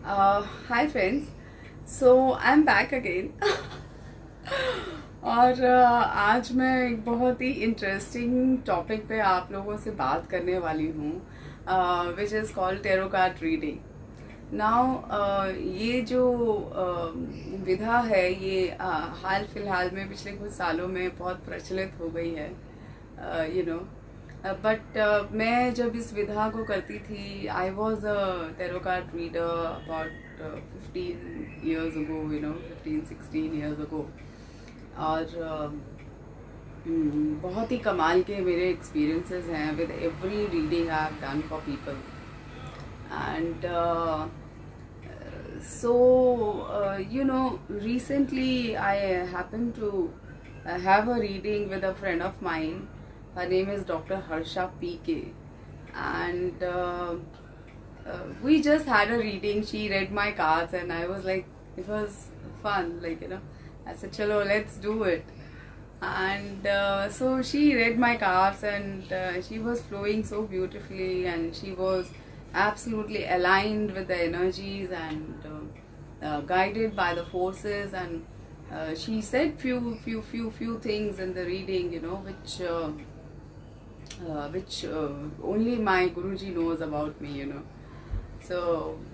Hi friends, so I am back again. और आज मैं एक बहुत ही इंटरेस्टिंग टॉपिक पे आप लोगों से बात करने वाली हूँ, which is called tarot card reading. Now ये जो विधा है ये हाल फिलहाल में पिछले कुछ सालों में बहुत प्रचलित हो गई है, यू नो। बट मैं जब इस विधा को करती थी, I was a tarot card reader about 15 years ago, 15-16 years ago। और बहुत ही कमाल के मेरे एक्सपीरियंसेस हैं with every reading I have done for people. And recently I happened to have a reading with a friend of mine. Her name is Dr. Harsha PK, and we just had a reading. She read my cards, and I was like, it was fun, I said, chalo, let's do it. And so she read my cards, and she was flowing so beautifully, and she was absolutely aligned with the energies, and guided by the forces. And she said few things in the reading, which only my Guruji knows about me. So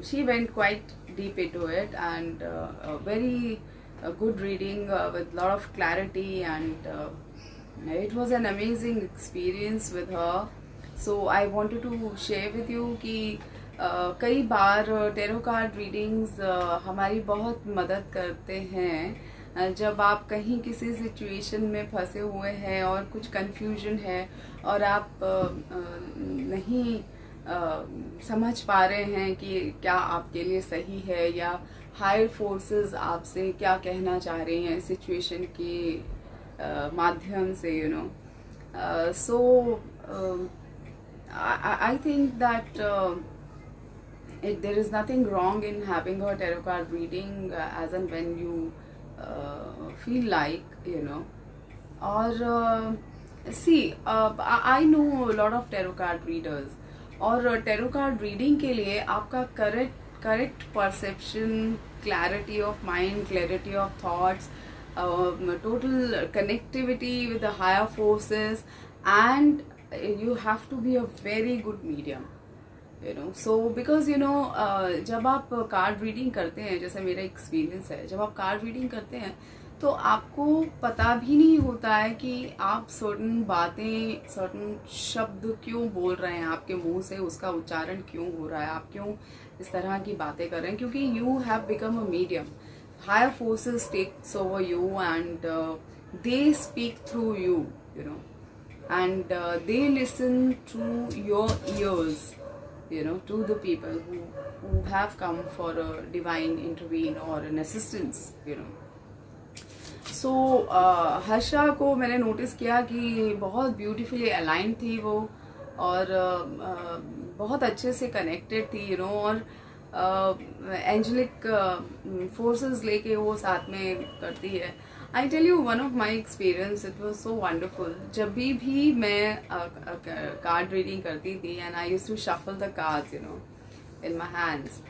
she went quite deep into it, and a very good reading with lot of clarity, and it was an amazing experience with her. So I wanted to share with you कि कई बार tarot card readings हमारी बहुत मदद करते हैं जब आप कहीं किसी सिचुएशन में फंसे हुए हैं और कुछ कंफ्यूजन है, और आप नहीं समझ पा रहे हैं कि क्या आपके लिए सही है, या हायर फोर्सेस आपसे क्या कहना चाह रहे हैं सिचुएशन के माध्यम से, सो I think that there is nothing wrong in having a tarot card reading as and when you feel like. Or see, I know a lot of tarot card readers, और टेरो कार्ड रीडिंग के लिए आपका correct perception, clarity of mind, clarity of thoughts, total connectivity with the higher forces, and you have to be a very good medium, so because जब आप card reading करते हैं, जैसे मेरा एक्सपीरियंस है, जब आप कार्ड रीडिंग करते हैं तो आपको पता भी नहीं होता है कि आप सर्टन बातें, सर्टन शब्द क्यों बोल रहे हैं, आपके मुंह से उसका उच्चारण क्यों हो रहा है, आप क्यों इस तरह की बातें कर रहे हैं, क्योंकि you have become a medium. Higher forces takes over you, and they speak through you, and they listen to your ears, to the people who have come for a divine intervene or an assistance. सो हर्षा को मैंने notice किया कि बहुत beautifully align थी वो, और बहुत अच्छे से कनेक्टेड थी, और एंजेलिक फोर्सेस लेके वो साथ में करती है. I tell you one of my experience, it was so wonderful. जब भी मैं कार्ड रीडिंग करती थी, and I use to shuffle the cards in my hands,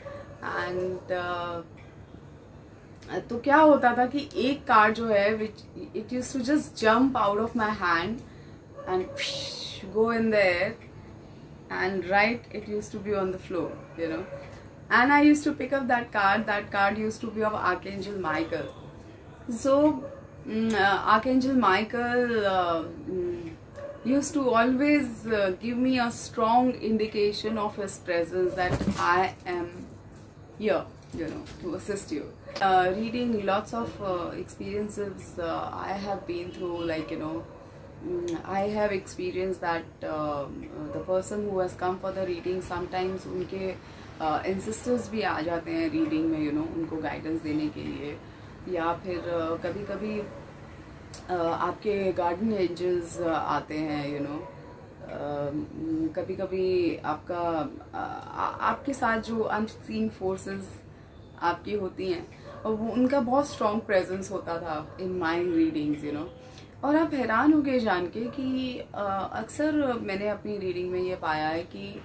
and तो क्या होता था कि एक कार्ड जो है, which it use to just jump out of my hand and go in the air, and right, it used to be on the floor, and I used to pick up that card used to be of Archangel Michael. So Archangel Michael used to always give me a strong indication of his presence, that I am here, to assist you. Reading lots of experiences I have been through, I have experienced that the person who has come for the reading, sometimes उनके ancestors भी आ जाते हैं reading में, उनको guidance देने के लिए, या फिर कभी कभी आपके guardian angels आते हैं, कभी कभी आपके साथ जो unseen forces आपकी होती हैं, और वो उनका बहुत strong presence होता था in my readings. और आप हैरान होंगे जान के कि अक्सर मैंने अपनी रीडिंग में ये पाया है कि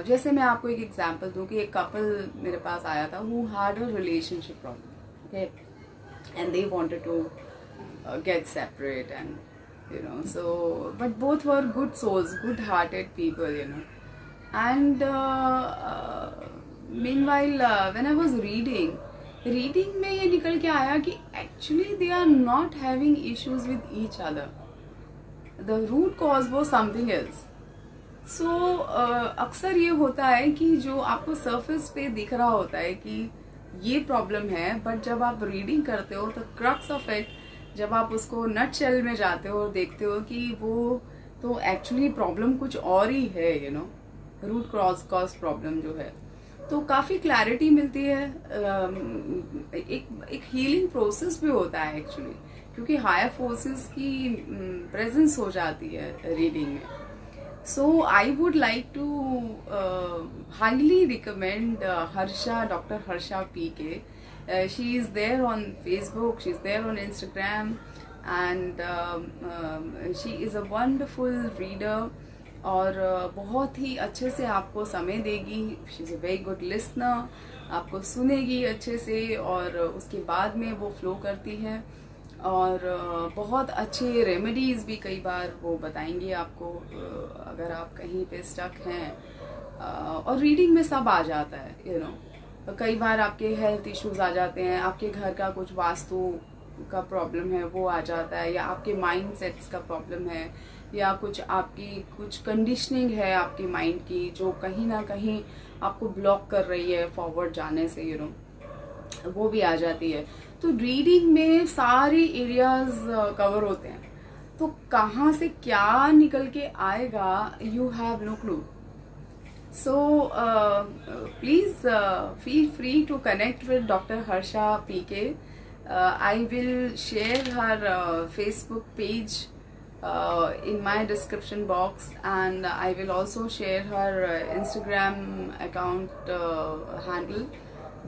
जैसे मैं आपको एक एग्जांपल दूं कि एक कपल मेरे पास आया था who had a relationship problem, okay, and they wanted to get separate, and so but both were good souls, good hearted people, and meanwhile when I was reading में ये निकल के आया कि actually they are not having issues with each other, the root cause was something else. So अक्सर ये होता है कि जो आपको सरफेस पे दिख रहा होता है कि ये प्रॉब्लम है, बट जब आप रीडिंग करते हो तो क्रक्स ऑफ इट, जब आप उसको नट शेल में जाते हो और देखते हो कि वो तो एक्चुअली प्रॉब्लम कुछ और ही है, रूट कॉज प्रॉब्लम जो है, तो काफ़ी क्लैरिटी मिलती है। एक हीलिंग प्रोसेस भी होता है एक्चुअली, क्योंकि हायर फोर्सेस की प्रेजेंस हो जाती है रीडिंग में। So I would like to highly recommend Dr. Harsha PK. She is there on Facebook, she is there on Instagram, and she is a wonderful reader और बहुत ही अच्छे से आपको समय देगी। She is a very good listener, आपको सुनेगी अच्छे से और उसके बाद में वो फ्लो करती है और बहुत अच्छे रेमेडीज़ भी कई बार वो बताएंगे आपको अगर आप कहीं पे स्टक हैं। और रीडिंग में सब आ जाता है, कई बार आपके हेल्थ इश्यूज आ जाते हैं, आपके घर का कुछ वास्तु का प्रॉब्लम है वो आ जाता है, या आपके माइंड सेट्स का प्रॉब्लम है, या आपकी कुछ कंडीशनिंग है आपके माइंड की जो कहीं ना कहीं आपको ब्लॉक कर रही है फॉरवर्ड जाने से, वो भी आ जाती है। तो रीडिंग में सारे एरियाज कवर होते हैं, तो कहाँ से क्या निकल के आएगा you have no clue. So please feel free to connect with doctor Harsha PK. I will share her Facebook page in my description box, and I will also share her Instagram account handle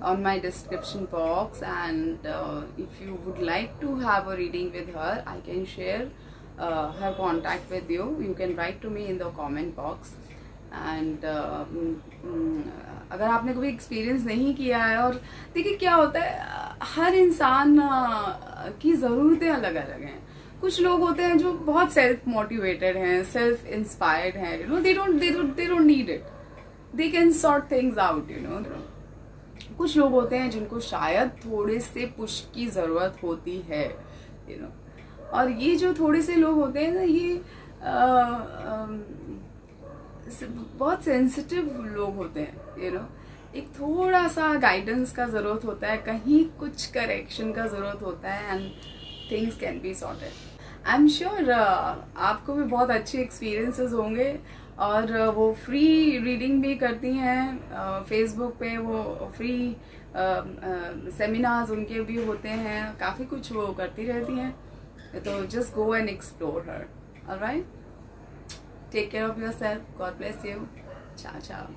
on my description box, and if you would like to have a reading with her, I can share her contact with you. You can write to me in the comment box, and अगर आपने कभी experience नहीं किया है, और देखिए क्या होता है, हर इंसान की ज़रूरतें अलग अलग हैं। कुछ लोग होते हैं जो बहुत सेल्फ मोटिवेटेड हैं, सेल्फ इंस्पायर्ड हैं, they don't need it, they can sort things out, कुछ लोग होते हैं जिनको शायद थोड़े से पुश की जरूरत होती है, और ये जो थोड़े से लोग होते हैं ना, ये बहुत सेंसिटिव लोग होते हैं, एक थोड़ा सा गाइडेंस का जरूरत होता है, कहीं कुछ करेक्शन का जरूरत होता है, and things can be sorted. I am sure आपको भी बहुत अच्छे एक्सपीरियंसेस होंगे, और वो फ्री रीडिंग भी करती हैं फेसबुक पे, वो फ्री सेमिनार्स उनके भी होते हैं, काफ़ी कुछ वो करती रहती हैं, तो just go and explore her. Alright, take care of yourself, God bless you, ciao ciao।